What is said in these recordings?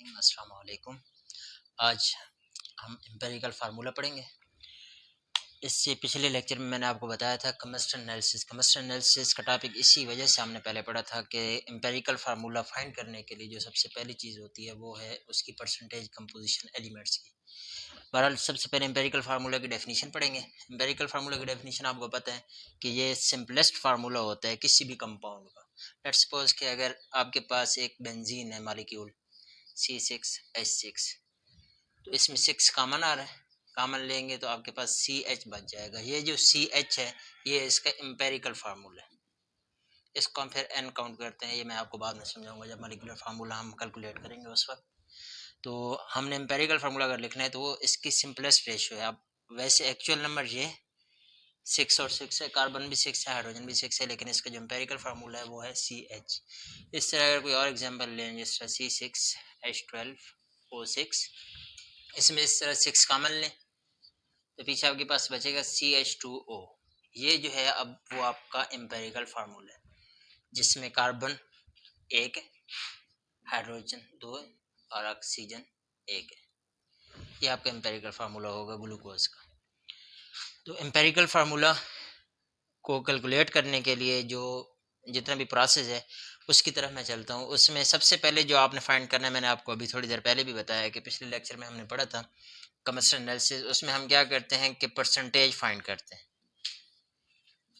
बिस्मिल्लाहिर्रहमानिर्रहीम। अस्सलाम वालेकुम। आज हम एम्पिरिकल फार्मूला पढ़ेंगे। इससे पिछले लेक्चर में मैंने आपको बताया था कम्बस्टन एनालिसिस का टॉपिक इसी वजह से हमने पहले पढ़ा था कि एम्पिरिकल फार्मूला फाइंड करने के लिए जो सबसे पहली चीज़ होती है वो है उसकी परसेंटेज कंपोजिशन एलिमेंट्स की। बहरहाल सबसे पहले एम्पिरिकल फार्मूला की डेफिनेशन पढ़ेंगे। एम्पिरिकल फार्मूला की डेफिनेशन आपको पता है कि ये सिंपलेस्ट फार्मूला होता है किसी भी कंपाउंड का। लेट्स सपोज कि अगर आपके पास एक बेंजीन है मॉलिक्यूल C6H6, तो इसमें 6 कॉमन आ रहा है, कॉमन लेंगे तो आपके पास CH बच जाएगा। ये जो CH है ये इसका एम्पिरिकल फार्मूला है। इसको हम फिर N काउंट करते हैं, ये मैं आपको बाद में समझाऊंगा जब मॉलिक्यूलर फार्मूला हम कैलकुलेट करेंगे उस वक्त। तो हमने एम्पिरिकल फार्मूला अगर लिखना है तो वो इसकी सिंपलेस्ट रेशियो है। अब वैसे एक्चुअल नंबर ये 6 और 6 है, कार्बन भी 6 है, हाइड्रोजन भी 6 है, लेकिन इसका जो एम्पिरिकल फार्मूला है वो है CH। इस तरह अगर कोई और एग्जांपल लें जिस तरह C6H12O6, इसमें इस तरह 6 कॉमन लें तो पीछे आपके पास बचेगा CH2O। ये जो है अब वो आपका एम्पिरिकल फार्मूला है जिसमें कार्बन 1 है, हाइड्रोजन 2 है और ऑक्सीजन 1 है। ये आपका एम्पिरिकल फार्मूला होगा ग्लूकोज का। तो एम्पिरिकल फार्मूला को कैलकुलेट करने के लिए जो जितना भी प्रोसेस है उसकी तरफ मैं चलता हूँ। उसमें सबसे पहले जो आपने फाइंड करना है, मैंने आपको अभी थोड़ी देर पहले भी बताया कि पिछले लेक्चर में हमने पढ़ा था कम्बस्टन एनालिसिस। उसमें हम क्या करते हैं कि परसेंटेज फाइंड करते हैं,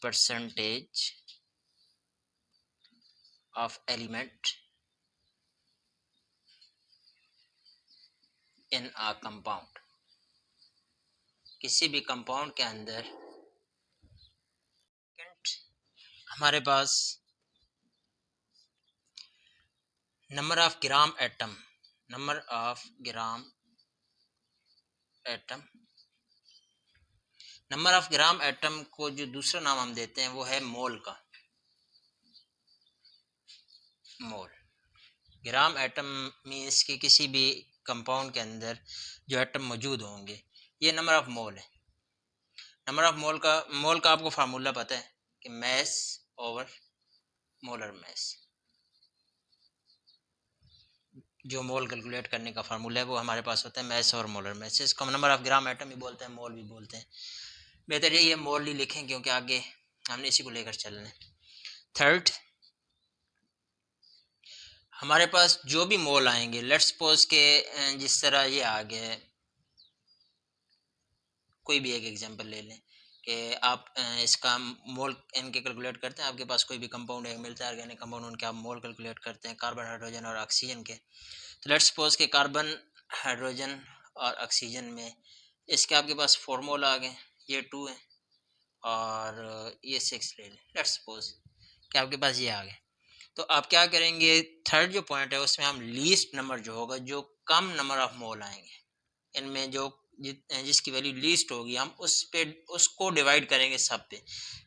percentage of element in a compound. किसी भी कंपाउंड के अंदर हमारे पास number of gram atom number of gram atom को जो दूसरा नाम हम देते हैं वो है मोल का। मोल ग्राम एटम मीन्स कि किसी भी कंपाउंड के अंदर जो एटम मौजूद होंगे, ये नंबर ऑफ मोल है। नंबर ऑफ मोल का आपको फार्मूला पता है कि मैस ओवर मोलर मैस। जो मोल कैलकुलेट करने का फार्मूला है वो हमारे पास होता है मैस और मोलर मैस। इसको हम नंबर ऑफ ग्राम एटम भी बोलते हैं, मोल भी बोलते हैं। बेहतर ये मोल ही लिखें क्योंकि आगे हमने इसी को लेकर चलना है। थर्ड, हमारे पास जो भी मोल आएंगे, लेट्स सपोज के जिस तरह ये आ गया, कोई भी एक एग्जांपल ले लें कि आप इसका मोल एन के कैलकुलेट करते हैं। आपके पास कोई भी कंपाउंड है मिलता है ऑर्गेनिक कंपाउंड, उनके आप मोल कैलकुलेट करते हैं कार्बन, हाइड्रोजन और ऑक्सीजन के। तो लेट्स सपोज के कार्बन, हाइड्रोजन और ऑक्सीजन में इसके आपके पास 4 मोल आ गए, ये 2 है और ये 6 ले लें। लेट्स सपोज कि आपके पास ये आ गए, तो आप क्या करेंगे, थर्ड जो पॉइंट है उसमें हम लीस्ट नंबर जो होगा, जो कम नंबर ऑफ मोल आएंगे इनमें, जो जिसकी वैल्यू लीस्ट होगी, हम उस पे उसको डिवाइड करेंगे सब पे।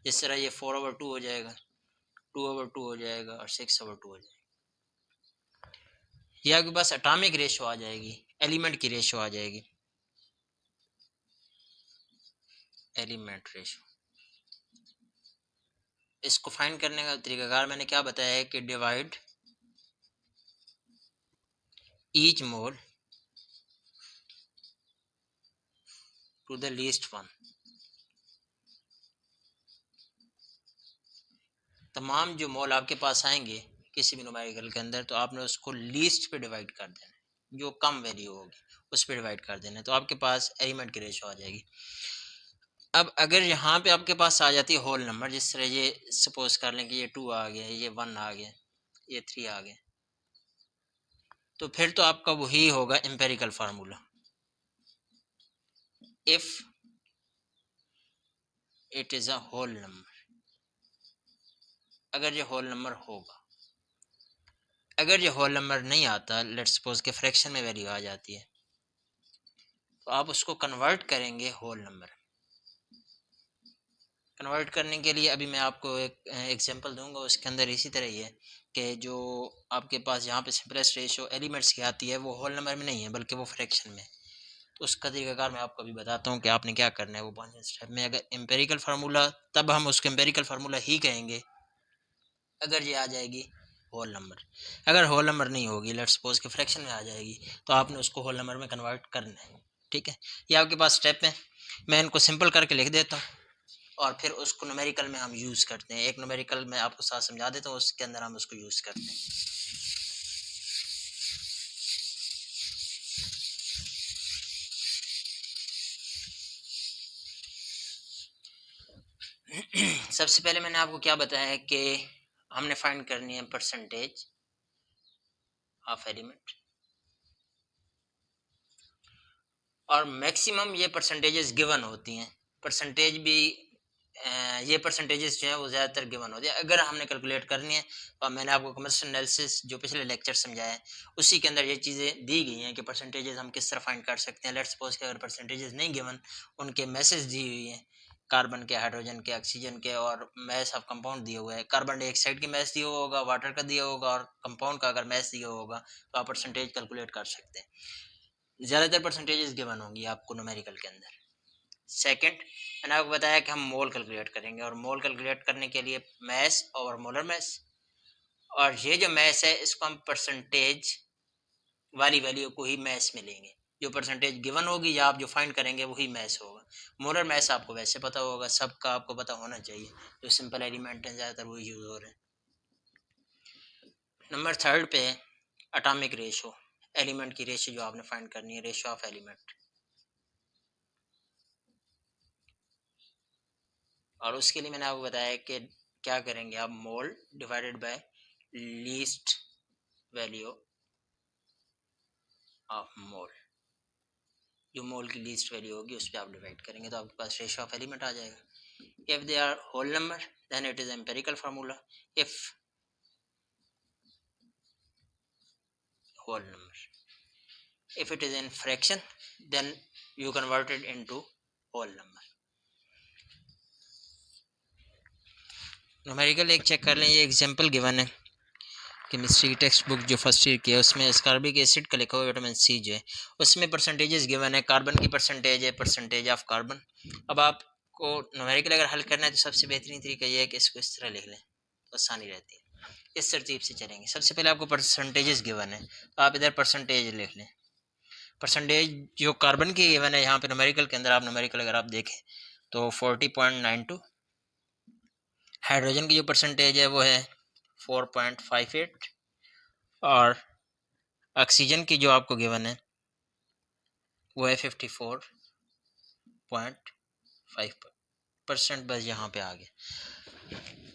जिस तरह ये 4/2 हो जाएगा, 2/2 हो जाएगा और 6/2 हो जाएगा। ये आपके पास एटॉमिक रेशो आ जाएगी, एलिमेंट की रेशो आ जाएगी, एलिमेंट रेशो। इसको फाइंड करने का तरीकाकार मैंने क्या बताया है कि divide each mole to the least one. तमाम जो मोल आपके पास आएंगे किसी भी न्यूमेरिकल के अंदर, तो आपने उसको लीस्ट पे डिवाइड कर देना है, जो कम वैल्यू होगी उस पे डिवाइड कर देना है, तो आपके पास एलिमेंट की रेशो आ जाएगी। अब अगर यहाँ पे आपके पास आ जाती है होल नंबर, जिस तरह ये सपोज कर लें कि ये 2 आ गया, ये 1 आ गया, ये 3 आ गया, तो फिर तो आपका वही होगा empirical formula. If it is a whole number, अगर ये होल नंबर होगा। अगर ये होल नंबर नहीं आता, लेट्स सपोज के फ्रैक्शन में वैल्यू आ जाती है, तो आप उसको कन्वर्ट करेंगे होल नंबर। कन्वर्ट करने के लिए अभी मैं आपको एक एग्जांपल दूंगा, उसके अंदर इसी तरह ही है कि जो आपके पास यहाँ पे सिंपलेस्ट रेशो एलिमेंट्स की आती है वो होल नंबर में नहीं है बल्कि वो फ्रैक्शन में। तो उसका तरीकाकार मैं आपको अभी बताता हूँ कि आपने क्या करना है वो 5 स्टेप में। अगर एम्पेरिकल फार्मूला, तब हम उसको एम्पेरिकल फार्मूला ही कहेंगे अगर ये आ जाएगी होल नंबर। अगर होल नंबर नहीं होगी, लेट्स सपोज के फ्रैक्शन में आ जाएगी, तो आपने उसको होल नंबर में कन्वर्ट करना है। ठीक है, ये आपके पास स्टेप है। मैं इनको सिंपल करके लिख देता हूँ और फिर उसको न्यूमेरिकल में हम यूज़ करते हैं। एक न्यूमेरिकल मैं आपको साथ समझा देता हूँ, उसके अंदर हम उसको यूज़ करते हैं। सबसे पहले मैंने आपको क्या बताया है कि हमने फाइंड करनी है परसेंटेज ऑफ एलिमेंट, और मैक्सिमम ये परसेंटेजेस गिवन होती हैं। परसेंटेज भी ये परसेंटेजेस जो है वो ज़्यादातर गिवन होती है। अगर हमने कैलकुलेट करनी है तो मैंने आपको कमर्शियल एनालिसिस जो पिछले लेक्चर समझाया है उसी के अंदर ये चीज़ें दी गई हैं कि परसेंटेजेस हम किस तरह फाइंड कर सकते हैं। लेट्स सपोज कि अगर परसेंटेजेस नहीं गिवन, उनके मैसेज दी हुई हैं, कार्बन के, हाइड्रोजन के, ऑक्सीजन के, और मैस ऑफ कंपाउंड दिया हुआ है। कार्बन डाइऑक्साइड की मैस दिया होगा, वाटर का दिया होगा, और कंपाउंड का अगर मैस दिया होगा तो आप परसेंटेज कैलकुलेट कर सकते हैं। ज़्यादातर परसेंटेजेस गिवन होंगी आपको न्यूमेरिकल के अंदर। सेकंड, मैंने आपको बताया कि हम मोल कैलकुलेट करेंगे, और मोल कैलकुलेट करने के लिए मैस और मोलर मैस, और ये जो मैस है इसको हम परसेंटेज वाली वैल्यू को ही मैस में लेंगे। जो परसेंटेज गिवन होगी या आप जो फाइंड करेंगे वही मैस होगा। मोलर मैस आपको वैसे पता होगा, सबका आपको पता होना चाहिए, जो सिंपल एलिमेंट हैं ज़्यादातर वही यूज़ हो रहे हैं। नंबर थर्ड पे एटॉमिक रेशो, एलिमेंट की रेशो जो आपने फाइंड करनी है, रेशो ऑफ एलिमेंट। और उसके लिए मैंने आपको बताया कि क्या करेंगे आप, मोल divided by least value of mole. जो मोल की लीस्ट वैल्यू होगी उस पर आप डिवाइड करेंगे तो आपके पास रेशियो ऑफ एलिमेंट आ जाएगा। If they are whole number then it is empirical formula, if whole number, if it is in fraction then you convert it into whole number। Numerical एक चेक कर लें, ये एग्जांपल गिवन है chemistry की text book जो first year की है उसमें एस्कॉर्बिक एसिड का लिखा हुआ विटामिन सी जो है उसमें परसेंटेजेस गिवन है। कार्बन की परसेंटेज है, परसेंटेज ऑफ कार्बन। अब आपको न्यूमेरिकल अगर हल करना है तो सबसे बेहतरीन तरीका ये है कि इसको इस तरह लिख लें तो आसानी रहती है। इस तरतीब से चलेंगे। सबसे पहले आपको परसेंटेजेस गिवन है तो आप इधर परसेंटेज लिख लें। परसेंटेज जो कार्बन की गिवन है यहाँ पे न्यूमेरिकल के अंदर, आप न्यूमेरिकल अगर आप देखें तो 40.92। हाइड्रोजन की जो परसेंटेज है वो है 4.58, और ऑक्सीजन की जो आपको गिवन है वो है 54.5%। बस यहाँ पे आ गया।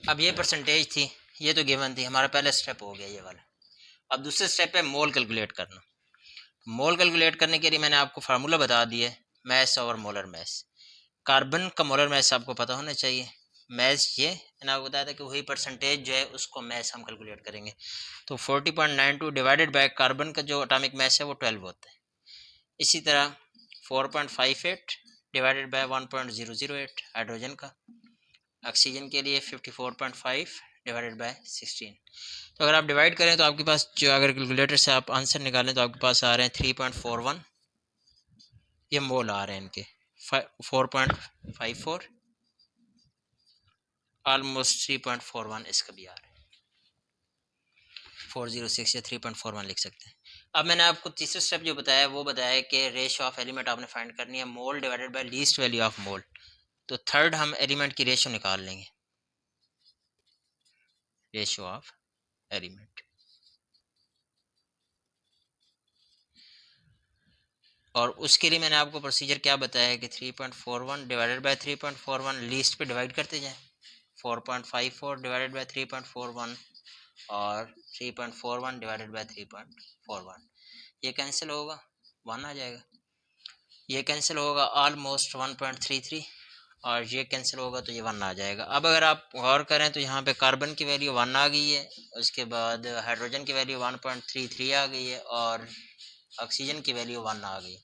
अब ये परसेंटेज थी, ये तो गिवन थी, हमारा पहला स्टेप हो गया ये वाला। अब दूसरा स्टेप है मोल कैलकुलेट करना। मोल कैलकुलेट करने के लिए मैंने आपको फार्मूला बता दिया, मैस और मोलर मैस। कार्बन का मोलर मैस आपको पता होना चाहिए। मैस ये मैंने आपको बताया था कि वही परसेंटेज जो है उसको मैस हम कैलकुलेट करेंगे। तो 40.92 डिवाइडेड बाय कार्बन का जो एटॉमिक मैस है वो 12 होता है। इसी तरह 4.58 डिवाइडेड बाय 1.008 हाइड्रोजन का। ऑक्सीजन के लिए 54.5 डिवाइडेड बाय 16। तो अगर आप डिवाइड करें तो आपके पास जो, अगर कैलकुलेटर से आप आंसर निकालें तो आपके पास आ रहे हैं 3.41, ये मोल आ रहे हैं इनके। 4.54 ऑलमोस्ट 3.41 इसका भी आ रहा है। 406 या 3.41 लिख सकते हैं। अब मैंने आपको तीसरा स्टेप जो बताया वो बताया कि रेशियो ऑफ एलिमेंट आपने फाइंड करनी है, मोल divided by least value of mole. तो थर्ड हम एलिमेंट की रेशियो निकाल लेंगे, रेशियो ऑफ एलिमेंट। और उसके लिए मैंने आपको प्रोसीजर क्या बताया कि 3.41 डिवाइडेड बाय 3.41 लीस्ट पे डिवाइड करते जाएं। 4.54 डिवाइडेड बाय 3.41 और 3.41 डिवाइडेड बाय 3.41, ये कैंसिल होगा, 1 आ जाएगा। ये कैंसिल होगा ऑलमोस्ट 1.33, और ये कैंसिल होगा तो ये 1 आ जाएगा। अब अगर आप गौर करें तो यहाँ पे कार्बन की वैल्यू 1 आ गई है, उसके बाद हाइड्रोजन की वैल्यू 1.33 आ गई है, और ऑक्सीजन की वैल्यू 1 आ गई।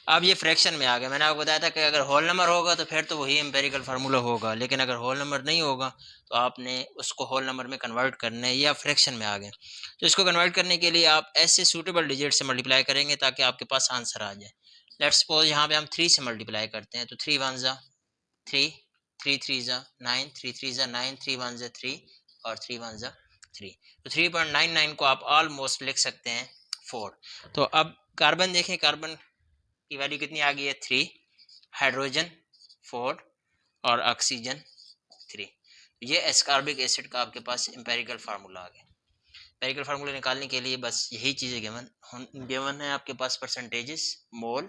अब ये फ्रैक्शन में आ गया। मैंने आपको बताया था कि अगर होल नंबर होगा तो फिर तो वही एम्पेरिकल फार्मूला होगा, लेकिन अगर होल नंबर नहीं होगा तो आपने उसको होल नंबर में कन्वर्ट करना है, या फ्रैक्शन में आ गए तो इसको कन्वर्ट करने के लिए आप ऐसे सूटेबल डिजिट से मल्टीप्लाई करेंगे ताकि आपके पास आंसर आ जाए। लेट्स सपोज यहाँ पे हम 3 से मल्टीप्लाई करते हैं तो 3 1 ज़ा 3, 3 3 ज़ा 9, 3 3 ज़ा 9, 3 1 ज़ा 3 और 3 1 ज़ा 3। तो 3.99 को आप ऑलमोस्ट लिख सकते हैं 4। तो अब कार्बन देखें, कार्बन की वैल्यू कितनी आ गई है 3, हाइड्रोजन 4 और ऑक्सीजन 3। ये एस्कॉर्बिक एसिड का आपके पास एम्पेरिकल फार्मूला आ गया। एम्पेरिकल फार्मूला निकालने के लिए बस यही चीज़ें गिवन है आपके पास, percentages, mole,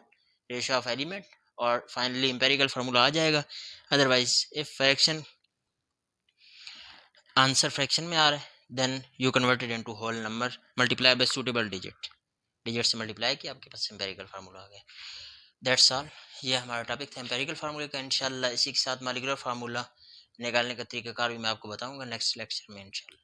ratio of element, और फाइनली एम्पेरिकल फार्मूला आ जाएगा। Otherwise if fraction answer fraction में आ रहा है then you convert it into whole number, multiply by suitable digit से मल्टीप्लाई किया, आपके पास एम्पेरिकल फार्मूला आ गया। दैट्स ऑल, ये हमारा टॉपिक था एम्पेरिकल फार्मूले का। इंशाल्लाह इसी के साथ मॉलिक्यूलर फार्मूला निकालने का तरीकाकार भी मैं आपको बताऊंगा नेक्स्ट लेक्चर में इंशाल्लाह।